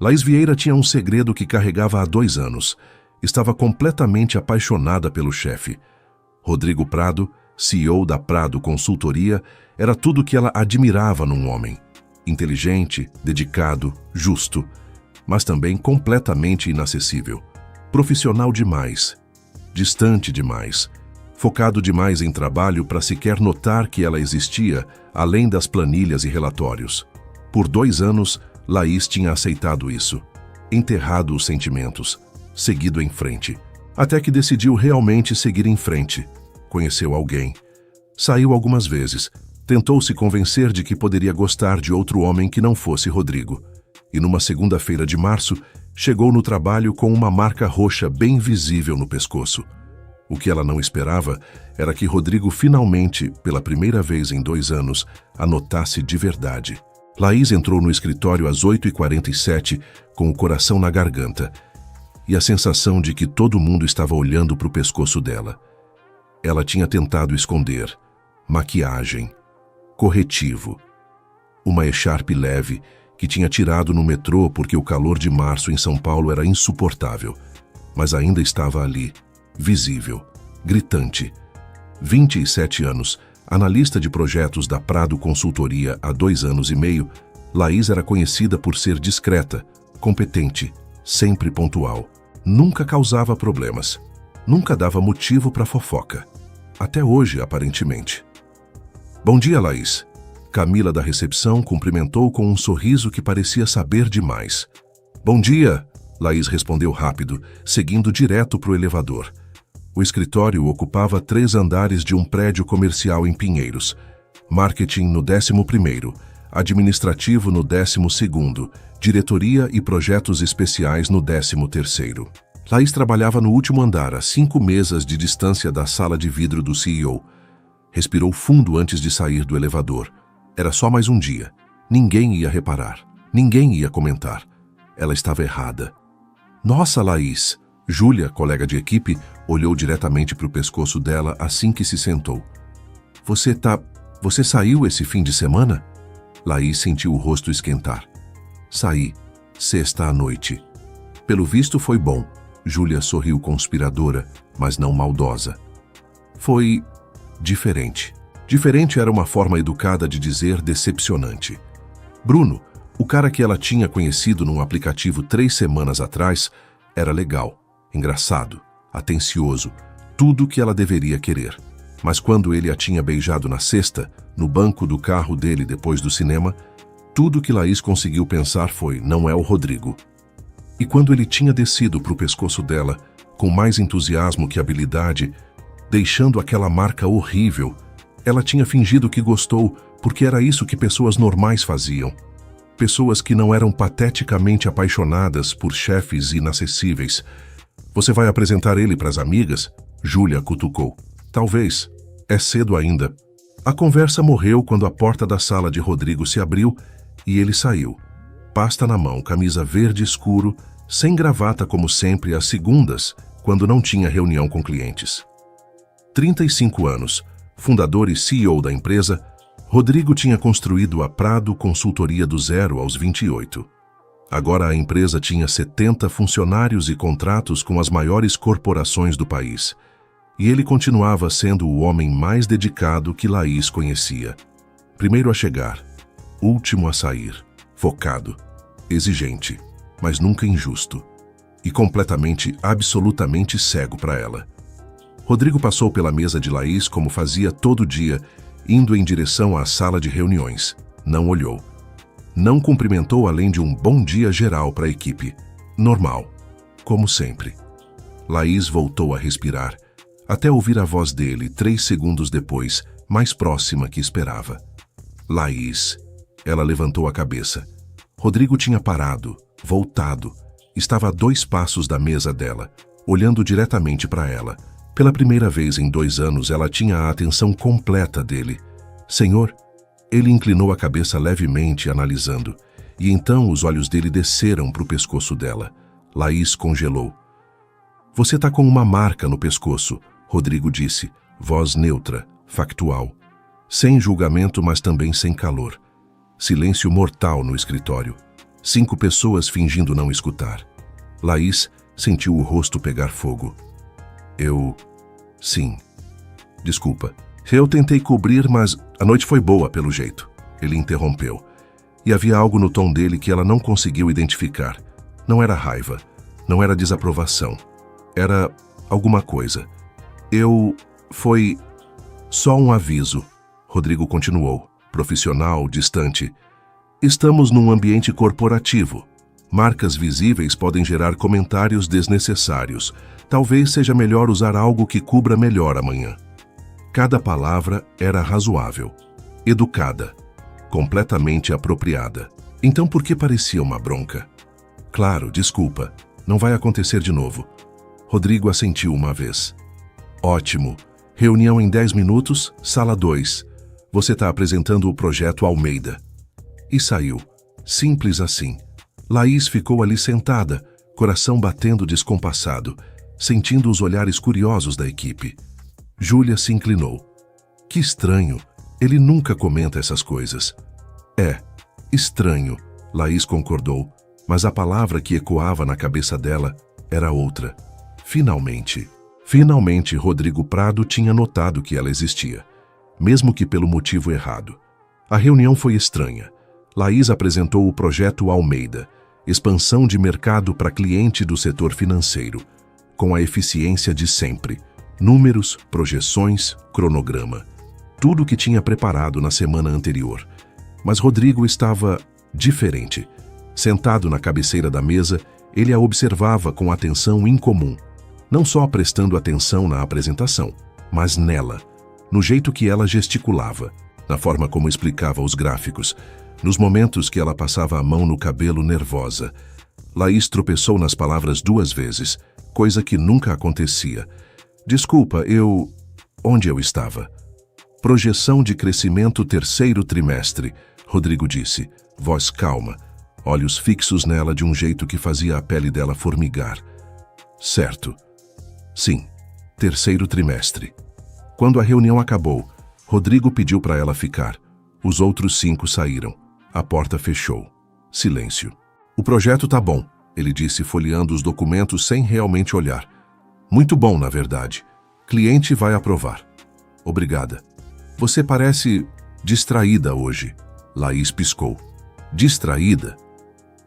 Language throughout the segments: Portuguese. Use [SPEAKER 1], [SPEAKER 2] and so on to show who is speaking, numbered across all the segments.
[SPEAKER 1] Laís Vieira tinha um segredo que carregava há 2 anos. Estava completamente apaixonada pelo chefe. Rodrigo Prado, CEO da Prado Consultoria, era tudo o que ela admirava num homem. Inteligente, dedicado, justo, mas também completamente inacessível. Profissional demais, distante demais, focado demais em trabalho para sequer notar que ela existia, além das planilhas e relatórios. Por 2 anos, Laís tinha aceitado isso, enterrado os sentimentos, seguido em frente, até que decidiu realmente seguir em frente. Conheceu alguém, saiu algumas vezes, tentou se convencer de que poderia gostar de outro homem que não fosse Rodrigo. E numa segunda-feira de março, chegou no trabalho com uma marca roxa bem visível no pescoço. O que ela não esperava era que Rodrigo finalmente, pela primeira vez em 2 anos, a notasse de verdade. Laís entrou no escritório às 8h47 com o coração na garganta e a sensação de que todo mundo estava olhando para o pescoço dela. Ela tinha tentado esconder maquiagem, corretivo, uma echarpe leve que tinha tirado no metrô porque o calor de março em São Paulo era insuportável, mas ainda estava ali, visível, gritante. 27 anos, analista de projetos da Prado Consultoria há 2 anos e meio, Laís era conhecida por ser discreta, competente, sempre pontual. Nunca causava problemas, nunca dava motivo para fofoca. Até hoje, aparentemente. Bom dia, Laís. Camila da recepção cumprimentou com um sorriso que parecia saber demais. Bom dia, Laís respondeu rápido, seguindo direto para o elevador. O escritório ocupava 3 andares de um prédio comercial em Pinheiros. Marketing no 11º, administrativo no 12º, diretoria e projetos especiais no 13º. Laís trabalhava no último andar, a 5 mesas de distância da sala de vidro do CEO. Respirou fundo antes de sair do elevador. Era só mais um dia. Ninguém ia reparar. Ninguém ia comentar. Ela estava errada. Nossa, Laís! Júlia, colega de equipe, olhou diretamente para o pescoço dela assim que se sentou. Você saiu esse fim de semana? Laís sentiu o rosto esquentar. Saí. Sexta à noite. Pelo visto foi bom. Júlia sorriu conspiradora, mas não maldosa. Foi diferente. Diferente era uma forma educada de dizer decepcionante. Bruno, o cara que ela tinha conhecido num aplicativo 3 semanas atrás, era legal, engraçado, atencioso, tudo o que ela deveria querer. Mas quando ele a tinha beijado na sexta, no banco do carro dele depois do cinema, tudo que Laís conseguiu pensar foi, não é o Rodrigo. E quando ele tinha descido para o pescoço dela, com mais entusiasmo que habilidade, deixando aquela marca horrível, ela tinha fingido que gostou porque era isso que pessoas normais faziam. Pessoas que não eram pateticamente apaixonadas por chefes inacessíveis. Você vai apresentar ele para as amigas? Júlia cutucou. Talvez. É cedo ainda. A conversa morreu quando a porta da sala de Rodrigo se abriu e ele saiu. Pasta na mão, camisa verde escuro, sem gravata como sempre às segundas, quando não tinha reunião com clientes. 35 anos. Fundador e CEO da empresa, Rodrigo tinha construído a Prado Consultoria do zero aos 28. Agora a empresa tinha 70 funcionários e contratos com as maiores corporações do país. E ele continuava sendo o homem mais dedicado que Laís conhecia. Primeiro a chegar, último a sair, focado, exigente, mas nunca injusto. E completamente, absolutamente cego para ela. Rodrigo passou pela mesa de Laís como fazia todo dia, indo em direção à sala de reuniões. Não olhou. Não cumprimentou além de um bom dia geral para a equipe. Normal. Como sempre. Laís voltou a respirar, até ouvir a voz dele 3 segundos depois, mais próxima que esperava. Laís. Ela levantou a cabeça. Rodrigo tinha parado, voltado. Estava a 2 passos da mesa dela, olhando diretamente para ela. Pela primeira vez em 2 anos, ela tinha a atenção completa dele. Senhor, ele inclinou a cabeça levemente, analisando, e então os olhos dele desceram para o pescoço dela. Laís congelou. Você está com uma marca no pescoço, Rodrigo disse, voz neutra, factual. Sem julgamento, mas também sem calor. Silêncio mortal no escritório. 5 pessoas fingindo não escutar. Laís sentiu o rosto pegar fogo. Sim. Desculpa. Eu tentei cobrir, mas a noite foi boa, pelo jeito. Ele interrompeu. E havia algo no tom dele que ela não conseguiu identificar. Não era raiva. Não era desaprovação. Era alguma coisa. Foi só um aviso. Rodrigo continuou, profissional, distante. Estamos num ambiente corporativo. Marcas visíveis podem gerar comentários desnecessários. Talvez seja melhor usar algo que cubra melhor amanhã. Cada palavra era razoável, educada, completamente apropriada. Então por que parecia uma bronca? Claro, desculpa. Não vai acontecer de novo. Rodrigo assentiu uma vez. Ótimo. Reunião em 10 minutos, sala 2. Você está apresentando o projeto Almeida. E saiu. Simples assim. Laís ficou ali sentada, coração batendo descompassado, sentindo os olhares curiosos da equipe. Júlia se inclinou. Que estranho. Ele nunca comenta essas coisas. É, estranho, Laís concordou, mas a palavra que ecoava na cabeça dela era outra. Finalmente. Finalmente, Rodrigo Prado tinha notado que ela existia, mesmo que pelo motivo errado. A reunião foi estranha. Laís apresentou o projeto Almeida, expansão de mercado para cliente do setor financeiro, com a eficiência de sempre. Números, projeções, cronograma. Tudo o que tinha preparado na semana anterior. Mas Rodrigo estava diferente. Sentado na cabeceira da mesa, ele a observava com atenção incomum. Não só prestando atenção na apresentação, mas nela, no jeito que ela gesticulava, na forma como explicava os gráficos, nos momentos que ela passava a mão no cabelo nervosa. Laís tropeçou nas palavras 2 vezes, coisa que nunca acontecia. Desculpa, Onde eu estava? Projeção de crescimento 3º trimestre, Rodrigo disse, voz calma, olhos fixos nela de um jeito que fazia a pele dela formigar. Certo. Sim, 3º trimestre. Quando a reunião acabou, Rodrigo pediu para ela ficar. Os outros 5 saíram. A porta fechou. Silêncio. O projeto tá bom, ele disse, folheando os documentos sem realmente olhar. Muito bom, na verdade. Cliente vai aprovar. Obrigada. Você parece distraída hoje. Laís piscou. Distraída?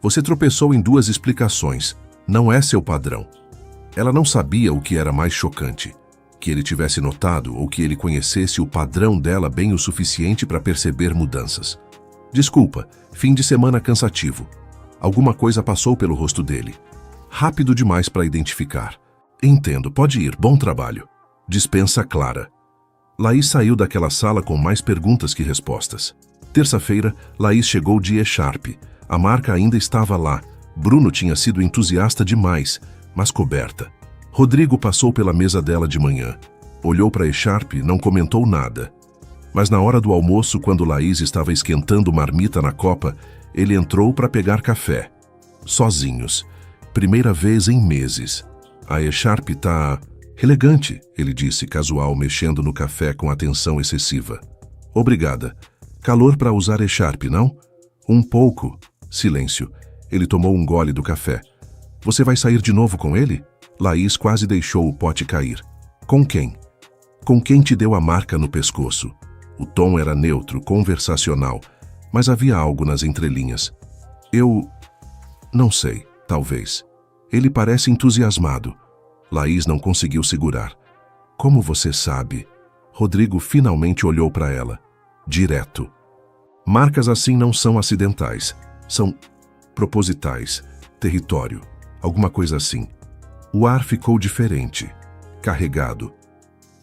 [SPEAKER 1] Você tropeçou em 2 explicações. Não é seu padrão. Ela não sabia o que era mais chocante. Que ele tivesse notado ou que ele conhecesse o padrão dela bem o suficiente para perceber mudanças. Desculpa, fim de semana cansativo. Alguma coisa passou pelo rosto dele. Rápido demais para identificar. Entendo, pode ir, bom trabalho. Dispensa clara. Laís saiu daquela sala com mais perguntas que respostas. Terça-feira, Laís chegou de E-Sharp. A marca ainda estava lá. Bruno tinha sido entusiasta demais, mas coberta. Rodrigo passou pela mesa dela de manhã. Olhou para E-Sharp e não comentou nada. Mas na hora do almoço, quando Laís estava esquentando marmita na copa, ele entrou para pegar café. Sozinhos. Primeira vez em meses. A E-Sharp tá elegante, ele disse, casual, mexendo no café com atenção excessiva. Obrigada. Calor para usar E-Sharp, não? Um pouco. Silêncio. Ele tomou um gole do café. Você vai sair de novo com ele? Laís quase deixou o pote cair. Com quem? Com quem te deu a marca no pescoço. O tom era neutro, conversacional, mas havia algo nas entrelinhas. Não sei, talvez. Ele parece entusiasmado. Laís não conseguiu segurar. Como você sabe? Rodrigo finalmente olhou para ela. Direto. Marcas assim não são acidentais. São propositais. Território. Alguma coisa assim. O ar ficou diferente. Carregado.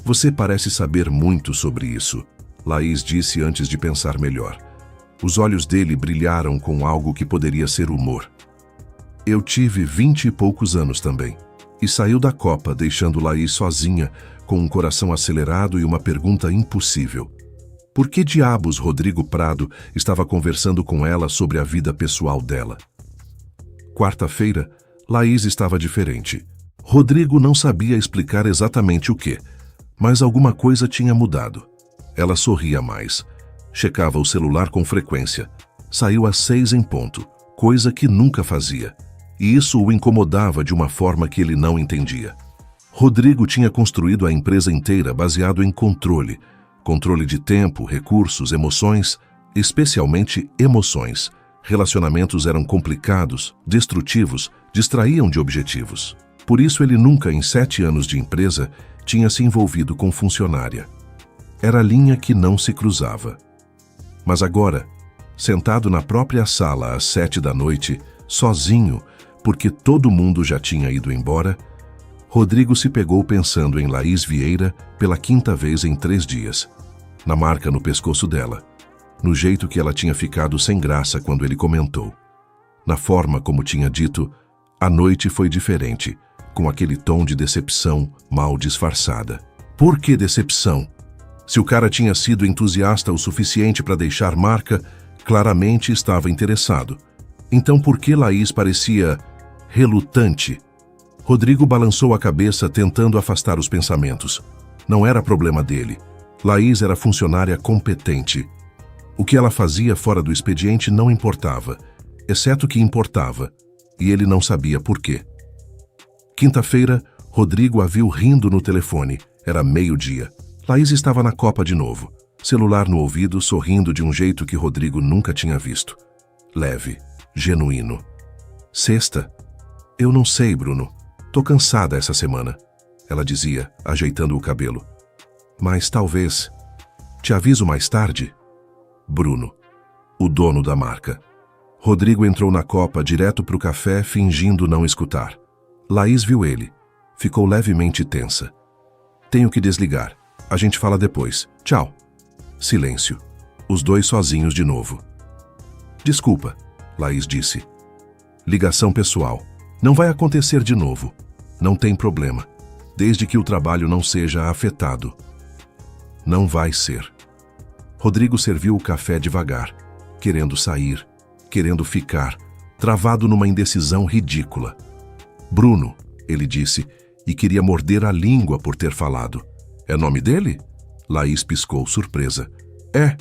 [SPEAKER 1] Você parece saber muito sobre isso, Laís disse antes de pensar melhor. Os olhos dele brilharam com algo que poderia ser humor. Eu tive 20 e poucos anos também. E saiu da copa, deixando Laís sozinha, com um coração acelerado e uma pergunta impossível. Por que diabos Rodrigo Prado estava conversando com ela sobre a vida pessoal dela? Quarta-feira, Laís estava diferente. Rodrigo não sabia explicar exatamente o que, mas alguma coisa tinha mudado. Ela sorria mais. Checava o celular com frequência. Saiu às 6 em ponto. coisa que nunca fazia, e isso o incomodava de uma forma que ele não entendia. Rodrigo tinha construído a empresa inteira baseado em controle de tempo, recursos, emoções, especialmente emoções. Relacionamentos eram complicados, destrutivos, distraíam de objetivos. Por isso ele nunca, em 7 anos de empresa, tinha se envolvido com funcionária. Era a linha que não se cruzava. Mas agora, sentado na própria sala às 7 da noite, sozinho, porque todo mundo já tinha ido embora, Rodrigo se pegou pensando em Laís Vieira pela 5ª vez em 3 dias, na marca no pescoço dela, no jeito que ela tinha ficado sem graça quando ele comentou, na forma como tinha dito, a noite foi diferente, com aquele tom de decepção mal disfarçada. Por que decepção? Se o cara tinha sido entusiasta o suficiente para deixar marca, claramente estava interessado. Então por que Laís parecia relutante? Rodrigo balançou a cabeça tentando afastar os pensamentos. Não era problema dele. Laís era funcionária competente. O que ela fazia fora do expediente não importava, exceto que importava, e ele não sabia por quê. Quinta-feira, Rodrigo a viu rindo no telefone. Era 12:00. Laís estava na copa de novo, celular no ouvido, sorrindo de um jeito que Rodrigo nunca tinha visto. Leve, genuíno. Sexta? Eu não sei, Bruno. Tô cansada essa semana, ela dizia, ajeitando o cabelo. Mas talvez... Te aviso mais tarde? Bruno, o dono da marca. Rodrigo entrou na copa direto pro café, fingindo não escutar. Laís viu ele. Ficou levemente tensa. Tenho que desligar. A gente fala depois. Tchau. Silêncio. Os dois sozinhos de novo. Desculpa, Laís disse. Ligação pessoal. Não vai acontecer de novo. Não tem problema. Desde que o trabalho não seja afetado. Não vai ser. Rodrigo serviu o café devagar, querendo sair, querendo ficar, travado numa indecisão ridícula. Bruno, ele disse, e queria morder a língua por ter falado. É nome dele? Laís piscou, surpresa. É.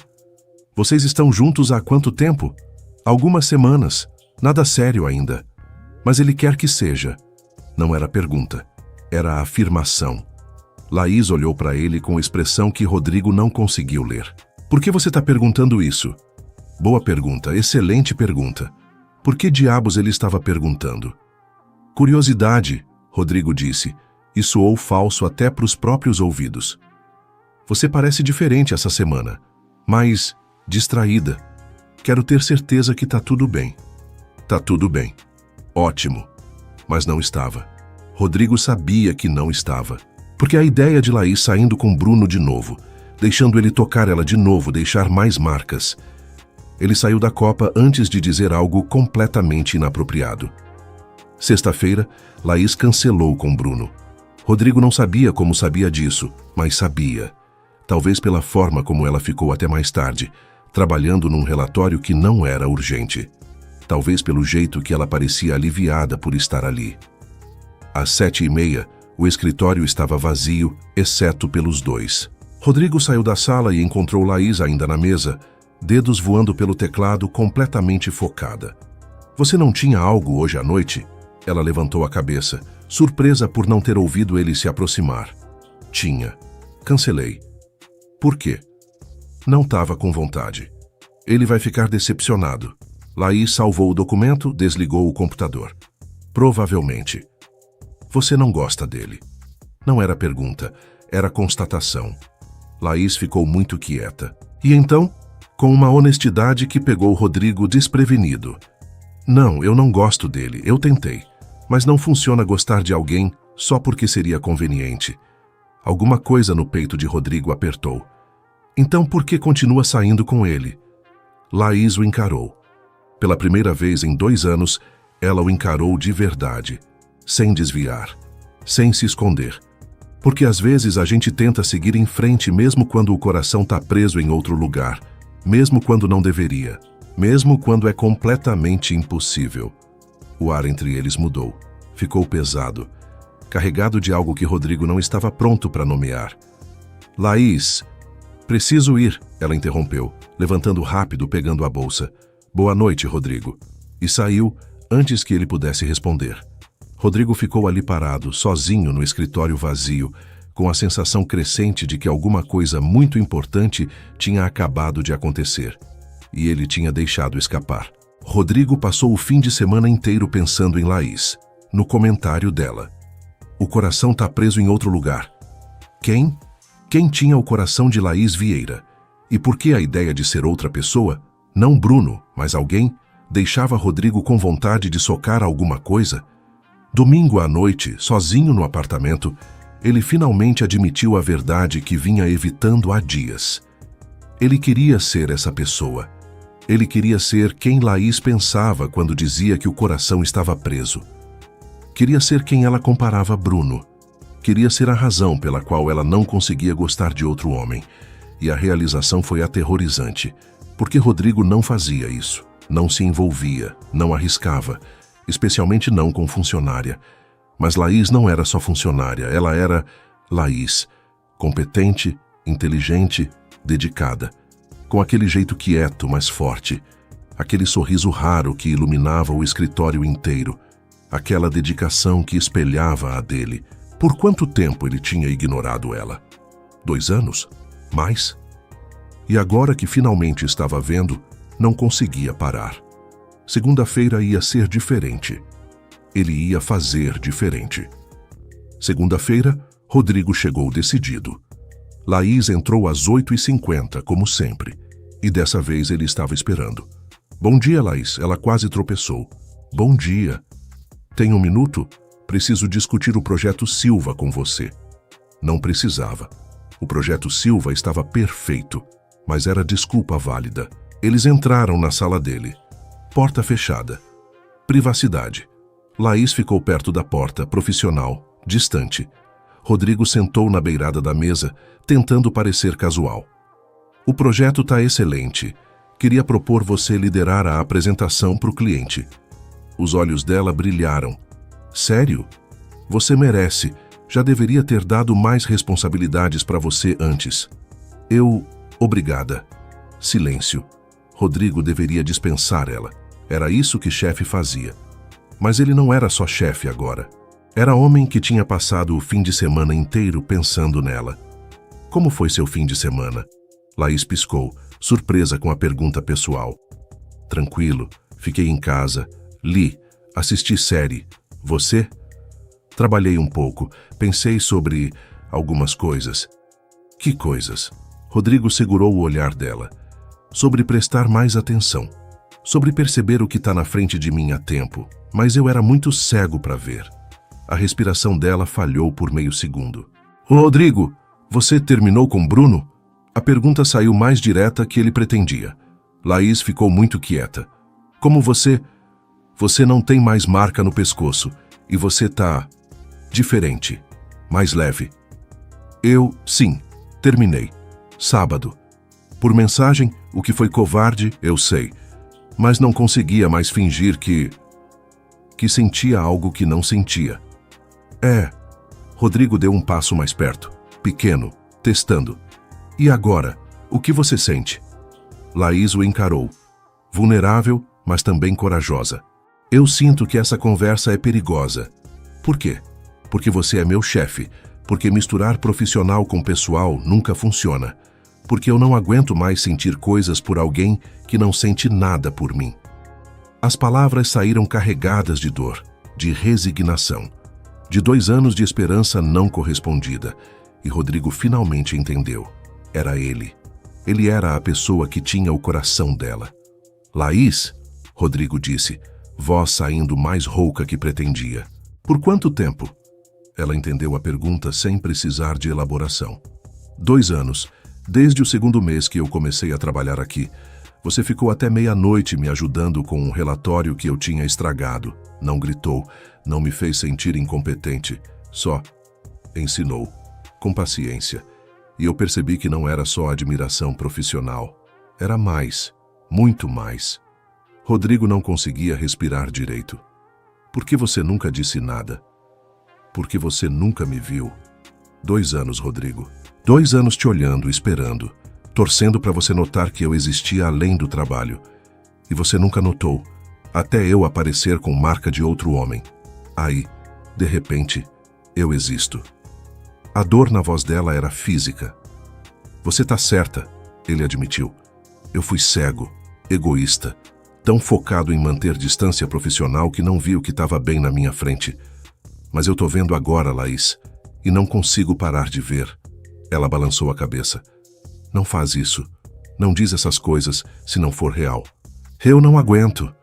[SPEAKER 1] Vocês estão juntos há quanto tempo? Algumas semanas. Nada sério ainda. Mas ele quer que seja. Não era pergunta. Era a afirmação. Laís olhou para ele com expressão que Rodrigo não conseguiu ler. Por que você está perguntando isso? Boa pergunta, excelente pergunta. Por que diabos ele estava perguntando? Curiosidade, Rodrigo disse, e soou falso até para os próprios ouvidos. Você parece diferente essa semana, mas distraída. Quero ter certeza que tá tudo bem. Tá tudo bem. Ótimo. Mas não estava. Rodrigo sabia que não estava. Porque a ideia de Laís saindo com Bruno de novo, deixando ele tocar ela de novo, deixar mais marcas. Ele saiu da copa antes de dizer algo completamente inapropriado. Sexta-feira, Laís cancelou com Bruno. Rodrigo não sabia como sabia disso, mas sabia. Talvez pela forma como ela ficou até mais tarde, trabalhando num relatório que não era urgente. Talvez pelo jeito que ela parecia aliviada por estar ali. Às 7:30, o escritório estava vazio, exceto pelos dois. Rodrigo saiu da sala e encontrou Laís ainda na mesa, dedos voando pelo teclado, completamente focada. Você não tinha algo hoje à noite? Ela levantou a cabeça, surpresa por não ter ouvido ele se aproximar. Tinha. Cancelei. Por quê? Não estava com vontade. Ele vai ficar decepcionado. Laís salvou o documento, desligou o computador. Provavelmente. Você não gosta dele. Não era pergunta, era constatação. Laís ficou muito quieta. E então, com uma honestidade que pegou Rodrigo desprevenido. Não, eu não gosto dele, eu tentei. Mas não funciona gostar de alguém só porque seria conveniente. Alguma coisa no peito de Rodrigo apertou. Então por que continua saindo com ele? Laís o encarou. Pela primeira vez em 2 anos, ela o encarou de verdade, sem desviar, sem se esconder. Porque às vezes a gente tenta seguir em frente mesmo quando o coração está preso em outro lugar, mesmo quando não deveria, mesmo quando é completamente impossível. O ar entre eles mudou, ficou pesado, carregado de algo que Rodrigo não estava pronto para nomear. Laís, preciso ir, ela interrompeu, levantando rápido, pegando a bolsa. Boa noite, Rodrigo. e saiu antes que ele pudesse responder. Rodrigo ficou ali parado, sozinho no escritório vazio, com a sensação crescente de que alguma coisa muito importante tinha acabado de acontecer, e ele tinha deixado escapar. Rodrigo passou o fim de semana inteiro pensando em Laís, no comentário dela. O coração tá preso em outro lugar. Quem? Quem tinha o coração de Laís Vieira? E por que a ideia de ser outra pessoa, não Bruno, mas alguém, deixava Rodrigo com vontade de socar alguma coisa? Domingo à noite, sozinho no apartamento, ele finalmente admitiu a verdade que vinha evitando há dias. Ele queria ser essa pessoa. Ele queria ser quem Laís pensava quando dizia que o coração estava preso. Queria ser quem ela comparava a Bruno. Queria ser a razão pela qual ela não conseguia gostar de outro homem. E a realização foi aterrorizante, porque Rodrigo não fazia isso, não se envolvia, não arriscava, especialmente não com funcionária. Mas Laís não era só funcionária, ela era Laís, competente, inteligente, dedicada, com aquele jeito quieto, mas forte, aquele sorriso raro que iluminava o escritório inteiro, aquela dedicação que espelhava a dele. Por quanto tempo ele tinha ignorado ela? 2 anos? Mais? E agora que finalmente estava vendo, não conseguia parar. Segunda-feira ia ser diferente. Ele ia fazer diferente. Segunda-feira, Rodrigo chegou decidido. Laís entrou às 8h50, como sempre, e dessa vez ele estava esperando. Bom dia, Laís. Ela quase tropeçou. Bom dia. Tem um minuto? Preciso discutir o projeto Silva com você. Não precisava. O projeto Silva estava perfeito, mas era desculpa válida. Eles entraram na sala dele. Porta fechada. Privacidade. Laís ficou perto da porta, profissional, distante. Rodrigo sentou na beirada da mesa, tentando parecer casual. O projeto tá excelente. Queria propor você liderar a apresentação para o cliente. Os olhos dela brilharam. Sério? Você merece. Já deveria ter dado mais responsabilidades para você antes. Obrigada. Silêncio. Rodrigo deveria dispensar ela. Era isso que chefe fazia. Mas ele não era só chefe agora. Era homem que tinha passado o fim de semana inteiro pensando nela. Como foi seu fim de semana? Laís piscou, surpresa com a pergunta pessoal. Tranquilo. Fiquei em casa. Li. Assisti série. Você? Trabalhei um pouco. Pensei sobre algumas coisas. Que coisas? Rodrigo segurou o olhar dela. Sobre prestar mais atenção. Sobre perceber o que está na frente de mim há tempo. Mas eu era muito cego para ver. A respiração dela falhou por meio segundo. Rodrigo, você terminou com Bruno? A pergunta saiu mais direta que ele pretendia. Laís ficou muito quieta. Como você... Você não tem mais marca no pescoço. E você tá... diferente. Mais leve. Sim, terminei. Sábado. Por mensagem, o que foi covarde, eu sei. Mas não conseguia mais fingir que sentia algo que não sentia. Rodrigo deu um passo mais perto. Pequeno, testando. E agora, o que você sente? Laís o encarou. Vulnerável, mas também corajosa. Eu sinto que essa conversa é perigosa. Por quê? Porque você é meu chefe. Porque misturar profissional com pessoal nunca funciona. Porque eu não aguento mais sentir coisas por alguém que não sente nada por mim. As palavras saíram carregadas de dor, de resignação, de 2 anos de esperança não correspondida. E Rodrigo finalmente entendeu. Era ele. Ele era a pessoa que tinha o coração dela. Laís, Rodrigo disse, voz saindo mais rouca que pretendia. Por quanto tempo? Ela entendeu a pergunta sem precisar de elaboração. 2 anos. Desde o 2º mês que eu comecei a trabalhar aqui. Você ficou até meia-noite me ajudando com um relatório que eu tinha estragado. Não gritou, não me fez sentir incompetente. Só ensinou, com paciência. E eu percebi que não era só admiração profissional. Era mais, muito mais. Rodrigo não conseguia respirar direito. Por que você nunca disse nada? Porque você nunca me viu. 2 anos, Rodrigo. 2 anos te olhando, esperando, torcendo para você notar que eu existia além do trabalho. E você nunca notou. até eu aparecer com marca de outro homem. Aí, de repente, eu existo. A dor na voz dela era física. Você tá certa, ele admitiu. Eu fui cego, egoísta, tão focado em manter distância profissional que não vi o que estava bem na minha frente. Mas eu tô vendo agora, Laís, e não consigo parar de ver. Ela balançou a cabeça. Não faz isso. Não diz essas coisas se não for real. Eu não aguento.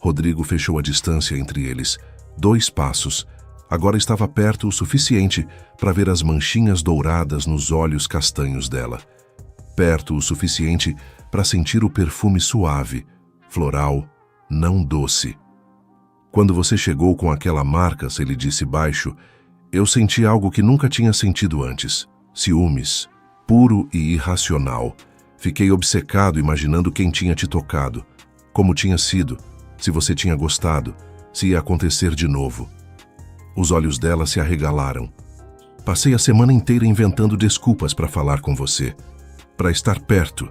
[SPEAKER 1] Rodrigo fechou a distância entre eles. 2 passos. Agora estava perto o suficiente para ver as manchinhas douradas nos olhos castanhos dela. Perto o suficiente para sentir o perfume suave, floral, não doce. Quando você chegou com aquela marca, ele disse baixo, eu senti algo que nunca tinha sentido antes. Ciúmes, puro e irracional. Fiquei obcecado imaginando quem tinha te tocado, como tinha sido, se você tinha gostado, se ia acontecer de novo. Os olhos dela se arregalaram. Passei a semana inteira inventando desculpas para falar com você, para estar perto,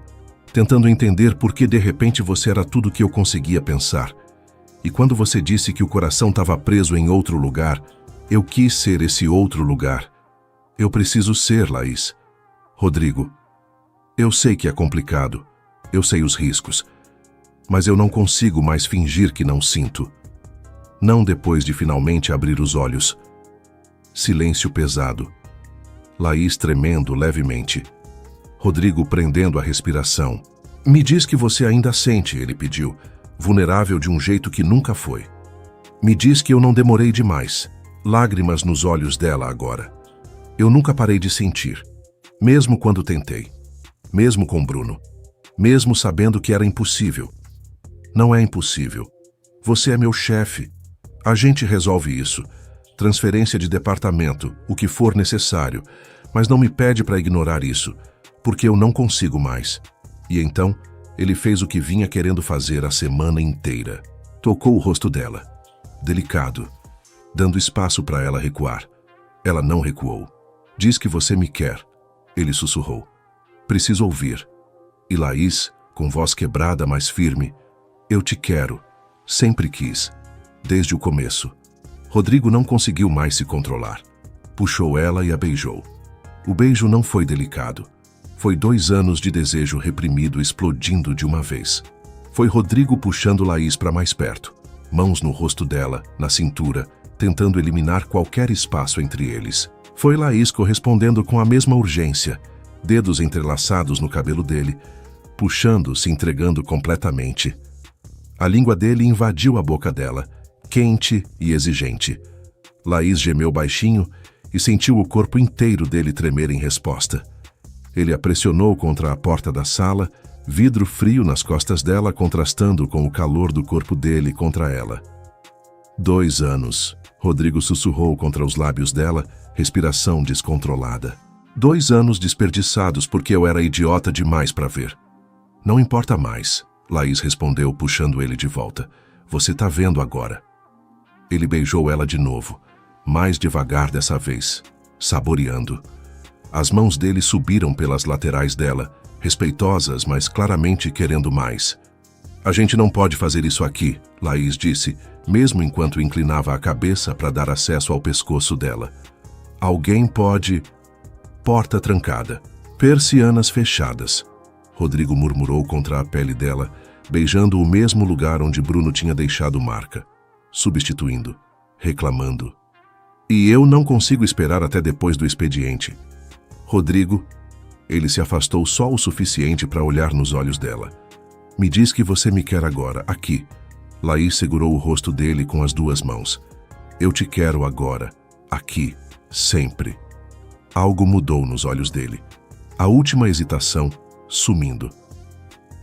[SPEAKER 1] tentando entender por que de repente você era tudo que eu conseguia pensar. E quando você disse que o coração estava preso em outro lugar, eu quis ser esse outro lugar. Eu preciso ser, Laís. Rodrigo, eu sei que é complicado, eu sei os riscos, mas eu não consigo mais fingir que não sinto. Não depois de finalmente abrir os olhos. Silêncio pesado. Laís tremendo levemente. Rodrigo prendendo a respiração. Me diz que você ainda sente, ele pediu, vulnerável de um jeito que nunca foi. Me diz que eu não demorei demais. Lágrimas nos olhos dela agora. Eu nunca parei de sentir, mesmo quando tentei. Mesmo com Bruno. Mesmo sabendo que era impossível. Não é impossível. Você é meu chefe. A gente resolve isso. Transferência de departamento, o que for necessário. Mas não me pede para ignorar isso, porque eu não consigo mais. E então, ele fez o que vinha querendo fazer a semana inteira. Tocou o rosto dela. Delicado. Dando espaço para ela recuar. Ela não recuou. Diz que você me quer. Ele sussurrou. Preciso ouvir. E Laís, com voz quebrada, mas firme. Eu te quero. Sempre quis. Desde o começo. Rodrigo não conseguiu mais se controlar. Puxou ela e a beijou. O beijo não foi delicado. Foi 2 anos de desejo reprimido explodindo de uma vez. Foi Rodrigo puxando Laís para mais perto. Mãos no rosto dela, na cintura, tentando eliminar qualquer espaço entre eles. Foi Laís correspondendo com a mesma urgência, dedos entrelaçados no cabelo dele, puxando, se entregando completamente. A língua dele invadiu a boca dela, quente e exigente. Laís gemeu baixinho e sentiu o corpo inteiro dele tremer em resposta. Ele a pressionou contra a porta da sala, vidro frio nas costas dela contrastando com o calor do corpo dele contra ela. 2 anos, Rodrigo sussurrou contra os lábios dela, respiração descontrolada. 2 anos desperdiçados porque eu era idiota demais para ver. Não importa mais, Laís respondeu puxando ele de volta. Você tá vendo agora. Ele beijou ela de novo, mais devagar dessa vez, saboreando. As mãos dele subiram pelas laterais dela, respeitosas, mas claramente querendo mais. A gente não pode fazer isso aqui, Laís disse, mesmo enquanto inclinava a cabeça para dar acesso ao pescoço dela. Alguém pode... Porta trancada. Persianas fechadas. Rodrigo murmurou contra a pele dela, beijando o mesmo lugar onde Bruno tinha deixado marca. Substituindo, reclamando. E eu não consigo esperar até depois do expediente. Rodrigo, ele se afastou só o suficiente para olhar nos olhos dela. Me diz que você me quer agora, aqui. Laís segurou o rosto dele com as 2 mãos. Eu te quero agora, aqui, sempre. Algo mudou nos olhos dele. A última hesitação, sumindo.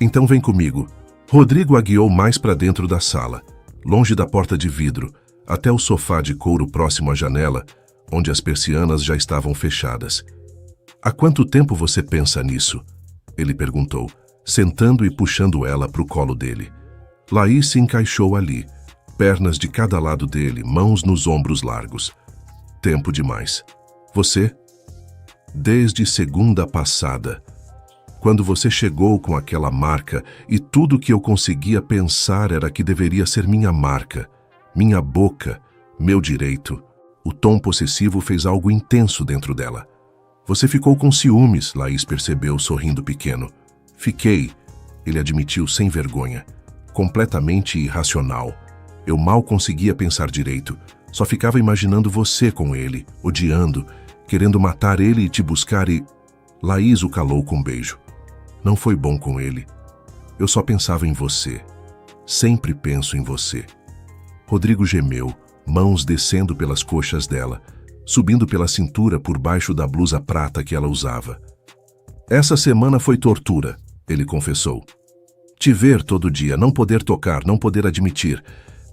[SPEAKER 1] Então vem comigo. Rodrigo a guiou mais para dentro da sala, longe da porta de vidro, até o sofá de couro próximo à janela, onde as persianas já estavam fechadas. Há quanto tempo você pensa nisso? Ele perguntou, sentando e puxando ela para o colo dele. Laís se encaixou ali, pernas de cada lado dele, mãos nos ombros largos. Tempo demais. Você? Desde segunda passada. Quando você chegou com aquela marca e tudo que eu conseguia pensar era que deveria ser minha marca, minha boca, meu direito. O tom possessivo fez algo intenso dentro dela. Você ficou com ciúmes, Laís percebeu, sorrindo pequeno. Fiquei, ele admitiu sem vergonha. Completamente irracional. Eu mal conseguia pensar direito. Só ficava imaginando você com ele, odiando, querendo matar ele e te buscar e... Laís o calou com um beijo. Não foi bom com ele. Eu só pensava em você. Sempre penso em você. Rodrigo gemeu, mãos descendo pelas coxas dela, subindo pela cintura por baixo da blusa prata que ela usava. Essa semana foi tortura, ele confessou. Te ver todo dia, não poder tocar, não poder admitir,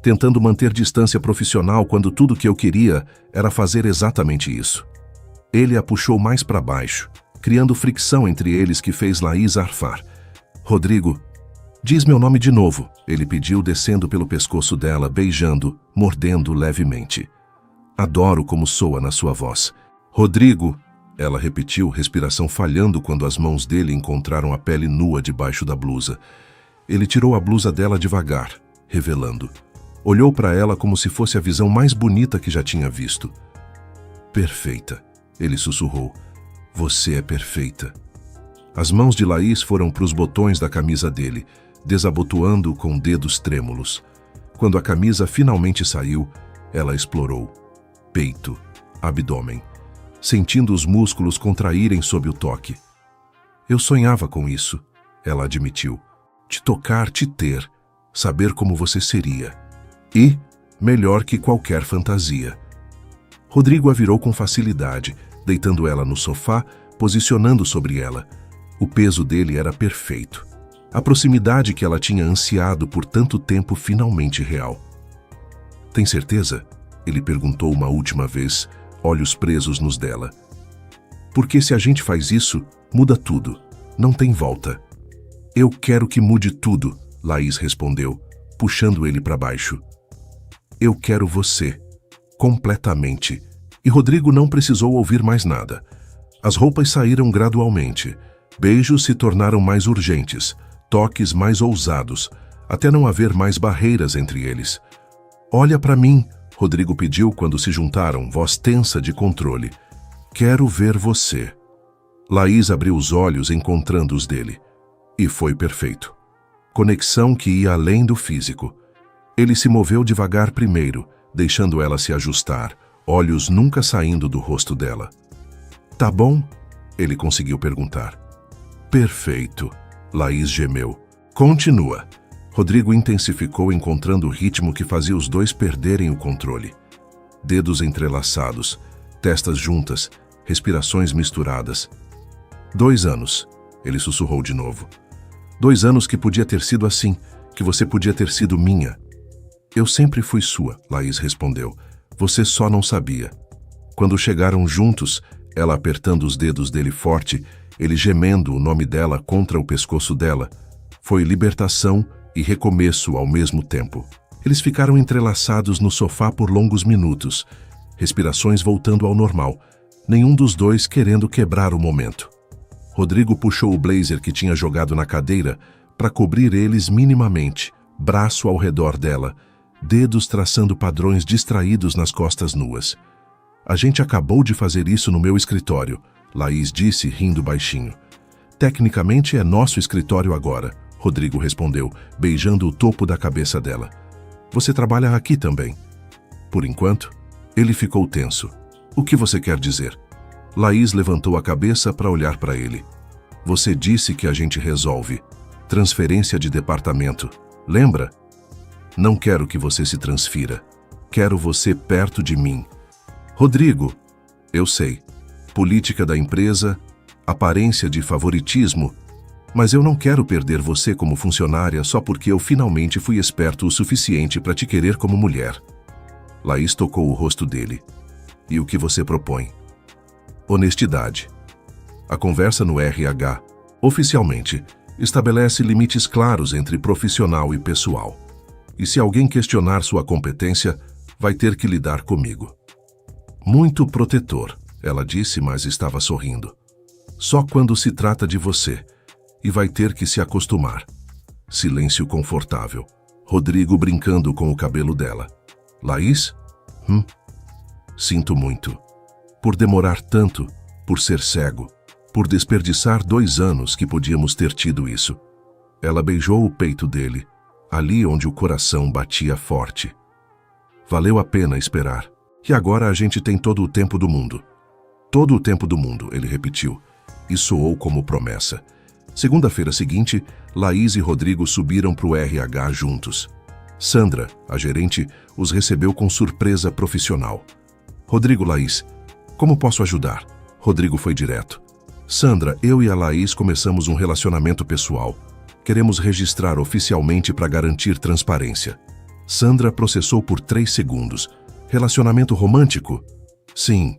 [SPEAKER 1] tentando manter distância profissional quando tudo que eu queria era fazer exatamente isso. Ele a puxou mais para baixo, criando fricção entre eles que fez Laís arfar. Rodrigo, diz meu nome de novo, ele pediu descendo pelo pescoço dela, beijando, mordendo levemente. Adoro como soa na sua voz. Rodrigo, ela repetiu, respiração falhando quando as mãos dele encontraram a pele nua debaixo da blusa. Ele tirou a blusa dela devagar, revelando. Olhou para ela como se fosse a visão mais bonita que já tinha visto. Perfeita, ele sussurrou. Você é perfeita. As mãos de Laís foram para os botões da camisa dele, desabotoando com dedos trêmulos. Quando a camisa finalmente saiu, ela explorou. Peito, abdômen, sentindo os músculos contraírem sob o toque. Eu sonhava com isso, ela admitiu. Te tocar, te ter, saber como você seria. E, melhor que qualquer fantasia. Rodrigo a virou com facilidade, deitando ela no sofá, posicionando sobre ela. O peso dele era perfeito. A proximidade que ela tinha ansiado por tanto tempo finalmente real. Tem certeza? Ele perguntou uma última vez, olhos presos nos dela. Porque se a gente faz isso, muda tudo. Não tem volta. Eu quero que mude tudo, Laís respondeu, puxando ele para baixo. Eu quero você. Completamente. E Rodrigo não precisou ouvir mais nada. As roupas saíram gradualmente. Beijos se tornaram mais urgentes, toques mais ousados, até não haver mais barreiras entre eles. Olha para mim, Rodrigo pediu quando se juntaram, voz tensa de controle. Quero ver você. Laís abriu os olhos encontrando os dele. E foi perfeito. Conexão que ia além do físico. Ele se moveu devagar primeiro, deixando ela se ajustar, olhos nunca saindo do rosto dela. Tá bom? Ele conseguiu perguntar. Perfeito, Laís gemeu. Continua. Rodrigo intensificou, encontrando o ritmo que fazia os dois perderem o controle. Dedos entrelaçados, testas juntas, respirações misturadas. 2 anos, ele sussurrou de novo. 2 anos que podia ter sido assim, que você podia ter sido minha. Eu sempre fui sua, Laís respondeu. Você só não sabia. Quando chegaram juntos, ela apertando os dedos dele forte, ele gemendo o nome dela contra o pescoço dela, foi libertação e recomeço ao mesmo tempo. Eles ficaram entrelaçados no sofá por longos minutos, respirações voltando ao normal, nenhum dos dois querendo quebrar o momento. Rodrigo puxou o blazer que tinha jogado na cadeira para cobrir eles minimamente, braço ao redor dela, dedos traçando padrões distraídos nas costas nuas. A gente acabou de fazer isso no meu escritório, Laís disse, rindo baixinho. Tecnicamente é nosso escritório agora, Rodrigo respondeu, beijando o topo da cabeça dela. Você trabalha aqui também. Por enquanto, ele ficou tenso. O que você quer dizer? Laís levantou a cabeça para olhar para ele. Você disse que a gente resolve. Transferência de departamento. Lembra? Não quero que você se transfira. Quero você perto de mim. Rodrigo, eu sei. Política da empresa, aparência de favoritismo, mas eu não quero perder você como funcionária só porque eu finalmente fui esperto o suficiente para te querer como mulher. Laís tocou o rosto dele. E o que você propõe? Honestidade. A conversa no RH, oficialmente, estabelece limites claros entre profissional e pessoal. E se alguém questionar sua competência, vai ter que lidar comigo. Muito protetor, ela disse, mas estava sorrindo. Só quando se trata de você. e vai ter que se acostumar. Silêncio confortável. Rodrigo brincando com o cabelo dela. Laís? Sinto muito. Por demorar tanto, por ser cego, por desperdiçar 2 anos que podíamos ter tido isso. Ela beijou o peito dele, ali onde o coração batia forte. Valeu a pena esperar. E agora a gente tem todo o tempo do mundo. Todo o tempo do mundo, ele repetiu, e soou como promessa. Segunda-feira seguinte, Laís e Rodrigo subiram para o RH juntos. Sandra, a gerente, os recebeu com surpresa profissional. Rodrigo, Laís, como posso ajudar? Rodrigo foi direto. Sandra, eu e a Laís começamos um relacionamento pessoal. Queremos registrar oficialmente para garantir transparência. Sandra processou por 3 segundos. Relacionamento romântico? Sim.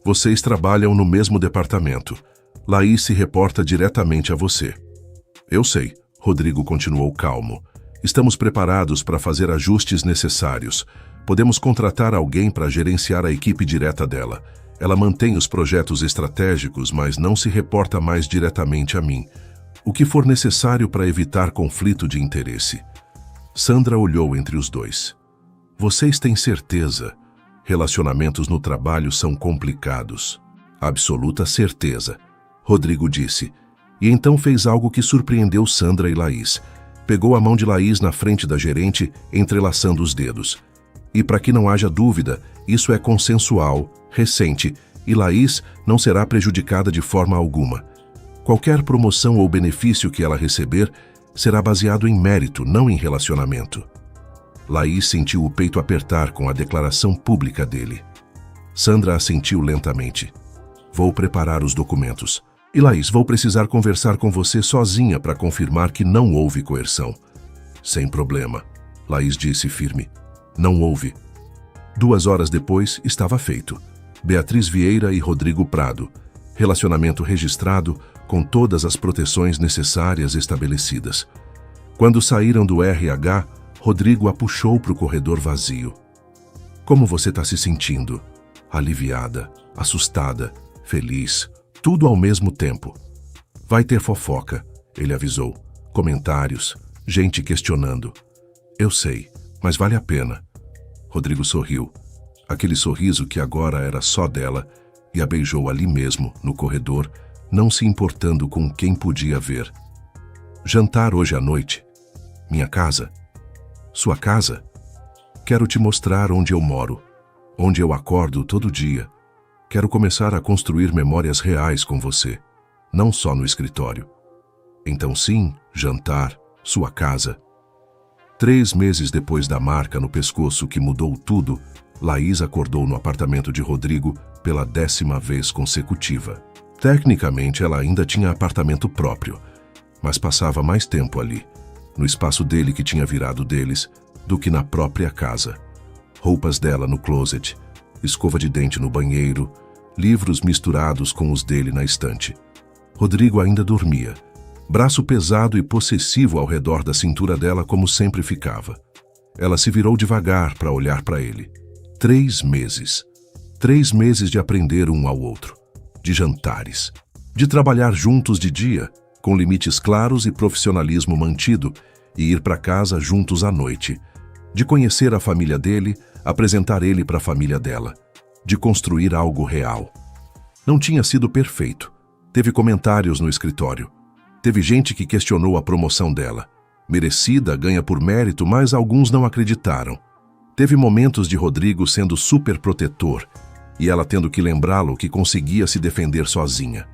[SPEAKER 1] Vocês trabalham no mesmo departamento. Laís se reporta diretamente a você. Eu sei, Rodrigo continuou calmo. Estamos preparados para fazer ajustes necessários. Podemos contratar alguém para gerenciar a equipe direta dela. Ela mantém os projetos estratégicos, mas não se reporta mais diretamente a mim. O que for necessário para evitar conflito de interesse. Sandra olhou entre os dois. Vocês têm certeza? Relacionamentos no trabalho são complicados. Absoluta certeza, Rodrigo disse. E então fez algo que surpreendeu Sandra e Laís. Pegou a mão de Laís na frente da gerente, entrelaçando os dedos. E para que não haja dúvida, isso é consensual, recente, e Laís não será prejudicada de forma alguma. Qualquer promoção ou benefício que ela receber será baseado em mérito, não em relacionamento. Laís sentiu o peito apertar com a declaração pública dele. Sandra assentiu lentamente. Vou preparar os documentos. E Laís, vou precisar conversar com você sozinha para confirmar que não houve coerção. Sem problema, Laís disse firme. Não houve. 2 horas depois, estava feito. Beatriz Vieira e Rodrigo Prado. Relacionamento registrado com todas as proteções necessárias estabelecidas. Quando saíram do RH, Rodrigo a puxou para o corredor vazio. Como você está se sentindo? Aliviada, assustada, feliz, tudo ao mesmo tempo. Vai ter fofoca, ele avisou. Comentários, gente questionando. Eu sei, mas vale a pena. Rodrigo sorriu. Aquele sorriso que agora era só dela, e a beijou ali mesmo, no corredor, não se importando com quem podia ver. Jantar hoje à noite. Minha casa. Sua casa? Quero te mostrar onde eu moro, onde eu acordo todo dia. Quero começar a construir memórias reais com você, não só no escritório. Então sim, jantar, sua casa. 3 meses depois da marca no pescoço que mudou tudo, Laís acordou no apartamento de Rodrigo pela 10ª vez consecutiva. Tecnicamente, ela ainda tinha apartamento próprio, mas passava mais tempo ali, no espaço dele que tinha virado deles, do que na própria casa. Roupas dela no closet, escova de dente no banheiro, livros misturados com os dele na estante. Rodrigo ainda dormia, braço pesado e possessivo ao redor da cintura dela como sempre ficava. Ela se virou devagar para olhar para ele. 3 meses. 3 meses de aprender um ao outro, de jantares, de trabalhar juntos de dia, com limites claros e profissionalismo mantido, e ir para casa juntos à noite, de conhecer a família dele, apresentar ele para a família dela, de construir algo real. Não tinha sido perfeito. Teve comentários no escritório. Teve gente que questionou a promoção dela. Merecida, ganha por mérito, mas alguns não acreditaram. Teve momentos de Rodrigo sendo super protetor e ela tendo que lembrá-lo que conseguia se defender sozinha.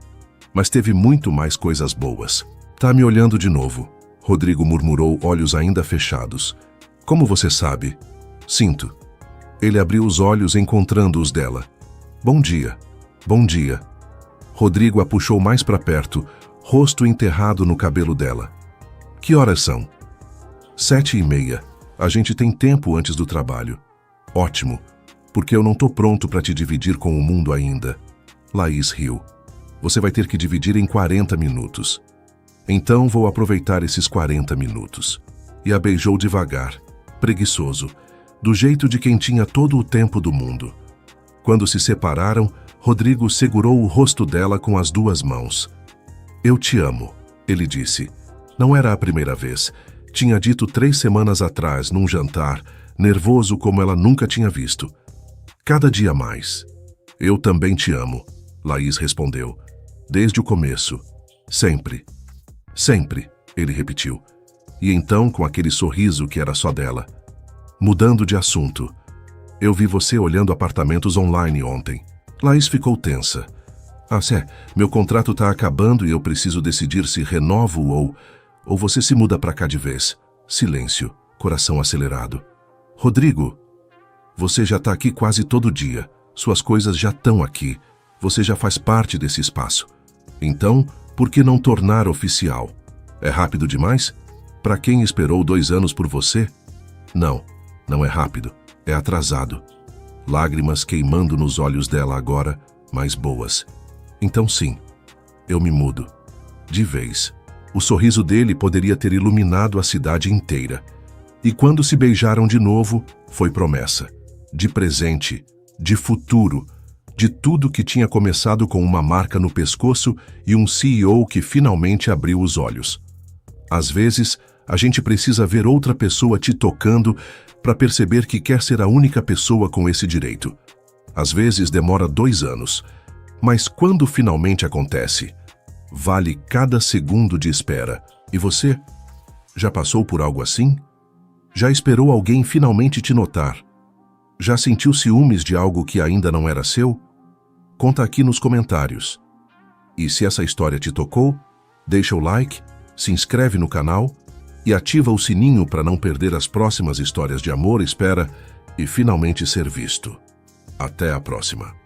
[SPEAKER 1] Mas teve muito mais coisas boas. Tá me olhando de novo, Rodrigo murmurou, olhos ainda fechados. Como você sabe? Sinto. Ele abriu os olhos encontrando os dela. Bom dia. Bom dia. Rodrigo a puxou mais para perto, rosto enterrado no cabelo dela. Que horas são? 7h30. A gente tem tempo antes do trabalho. Ótimo, porque eu não tô pronto para te dividir com o mundo ainda. Laís riu. Você vai ter que dividir em 40 minutos. Então vou aproveitar esses 40 minutos. E a beijou devagar, preguiçoso, do jeito de quem tinha todo o tempo do mundo. Quando se separaram, Rodrigo segurou o rosto dela com as 2 mãos. Eu te amo, Ele disse. Não era a primeira vez. Tinha dito 3 semanas atrás, num jantar, nervoso como ela nunca tinha visto. Cada dia mais. Eu também te amo, Laís respondeu. Desde o começo. Sempre. Sempre, ele repetiu. E então, com aquele sorriso que era só dela. Mudando de assunto. Eu vi você olhando apartamentos online ontem. Laís ficou tensa. Meu contrato tá acabando e eu preciso decidir se renovo ou você se muda pra cá de vez. Silêncio, coração acelerado. Rodrigo, você já tá aqui quase todo dia. Suas coisas já estão aqui. Você já faz parte desse espaço. Então, por que não tornar oficial? É rápido demais? Pra quem esperou 2 anos por você? Não, não é rápido. É atrasado. Lágrimas queimando nos olhos dela agora, mas boas. Então sim, eu me mudo. De vez. O sorriso dele poderia ter iluminado a cidade inteira. E quando se beijaram de novo, foi promessa. De presente, de futuro, de tudo que tinha começado com uma marca no pescoço e um CEO que finalmente abriu os olhos. Às vezes, a gente precisa ver outra pessoa te tocando para perceber que quer ser a única pessoa com esse direito. Às vezes demora 2 anos, mas quando finalmente acontece, vale cada segundo de espera. E você? Já passou por algo assim? Já esperou alguém finalmente te notar? Já sentiu ciúmes de algo que ainda não era seu? Conta aqui nos comentários. E se essa história te tocou, deixa o like, se inscreve no canal e ativa o sininho para não perder as próximas histórias de amor, espera e finalmente ser visto. Até a próxima.